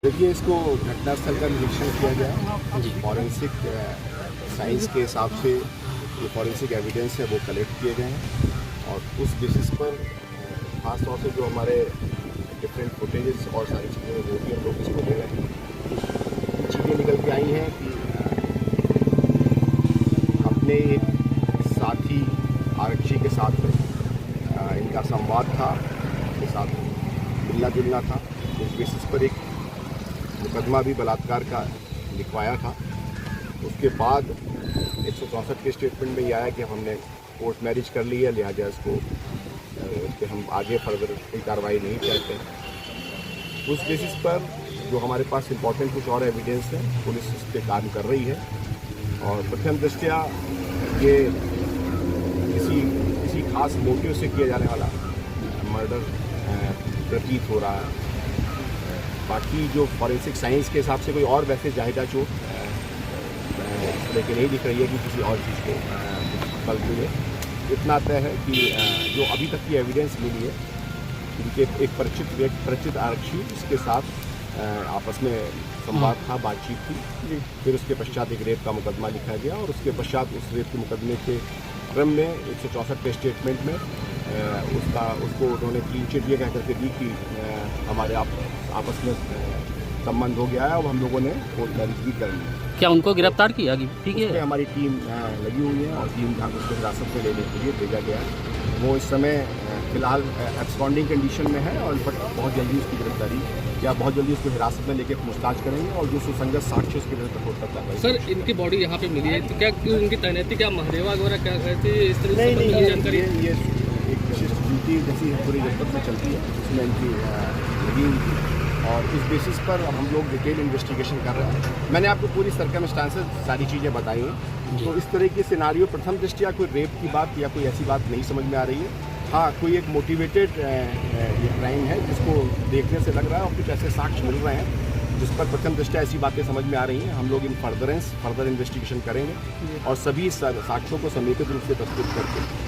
देखिए, इसको घटनास्थल का निरीक्षण किया गया। फॉरेंसिक साइंस के हिसाब से जो फॉरेंसिक एविडेंस है वो कलेक्ट किए गए हैं और उस बेसिस पर खास तौर से जो हमारे डिफरेंट फुटेजेस और सारी चीज़ें वो भी हम लोग इसको ले रहे हैं। चीज़ें निकल के आई हैं कि अपने एक साथी आरक्षी के साथ इनका संवाद था, उनके साथ मिलना जुलना था। उस बेसिस पर एक मुकदमा भी बलात्कार का लिखवाया था। उसके बाद 164 के स्टेटमेंट में ये आया कि हमने कोर्ट मैरिज कर ली है, लिहाजा इसको कि हम आगे फर्दर कोई कार्रवाई नहीं चाहते हैं। उस बेसिस पर जो हमारे पास इम्पोर्टेंट कुछ और एविडेंस है, पुलिस इस पर काम कर रही है और प्रथम दृष्टया ये किसी खास मोटिव से किया जाने वाला मर्डर प्रतीत हो रहा है। बाकी जो फॉरेंसिक साइंस के हिसाब से कोई और वैसे जाहिदा चोट लेकिन नहीं दिख रही है कि किसी और चीज़ को फल मिले। इतना तय है कि जो अभी तक की एविडेंस मिली है, उनके एक परिचित आरक्षी इसके साथ आपस में संवाद था, बातचीत थी। फिर उसके पश्चात एक रेप का मुकदमा लिखा गया और उसके पश्चात उस रेप के मुकदमे के क्रम में 164 के स्टेटमेंट में उसको उन्होंने क्लीन चिट ये कह करके दी कि हमारे आपस में संबंध हो गया है। अब हम लोगों ने कोर्ट मैरिज भी कर ली। क्या उनको गिरफ्तार किया? ठीक है, हमारी टीम लगी हुई है और टीम जहाँ उसको हिरासत में लेने के लिए भेजा गया है। वो इस समय फिलहाल एब्सकॉन्डिंग कंडीशन में है और बट बहुत जल्दी उसकी गिरफ्तारी या बहुत जल्दी उसको हिरासत में लेके पूछताछ करेंगे और जो सुसंगत साक्ष्य उसके विरुद्ध कोर्ट तक कार्रवाई। सर, इनकी बॉडी यहाँ पे मिली है तो क्या उनकी तैनाती क्या महदेवा वगैरह क्या कहती है इस तरह नहीं, जानकारी? ये एक विशिष्ट ड्यूटी जैसी पूरी जनपद में चलती है, उसमें इनकी लगी हुई थी और इस बेसिस पर हम लोग डिटेल इन्वेस्टिगेशन कर रहे हैं। मैंने आपको पूरी सर्कमस्टांसेस सारी चीज़ें बताई हैं। तो इस तरह की सिनारियो प्रथम दृष्टया कोई रेप की बात या कोई ऐसी बात नहीं समझ में आ रही है। हाँ, कोई एक मोटिवेटेड ये क्राइम है जिसको देखने से लग रहा है और कुछ ऐसे साक्ष्य मिल रहे हैं जिस पर प्रथम दृष्टया ऐसी बातें समझ में आ रही हैं। हम लोग इन फर्दर इन्वेस्टिगेशन करेंगे और सभी साक्ष्यों को समेकित रूप से प्रस्तुत करके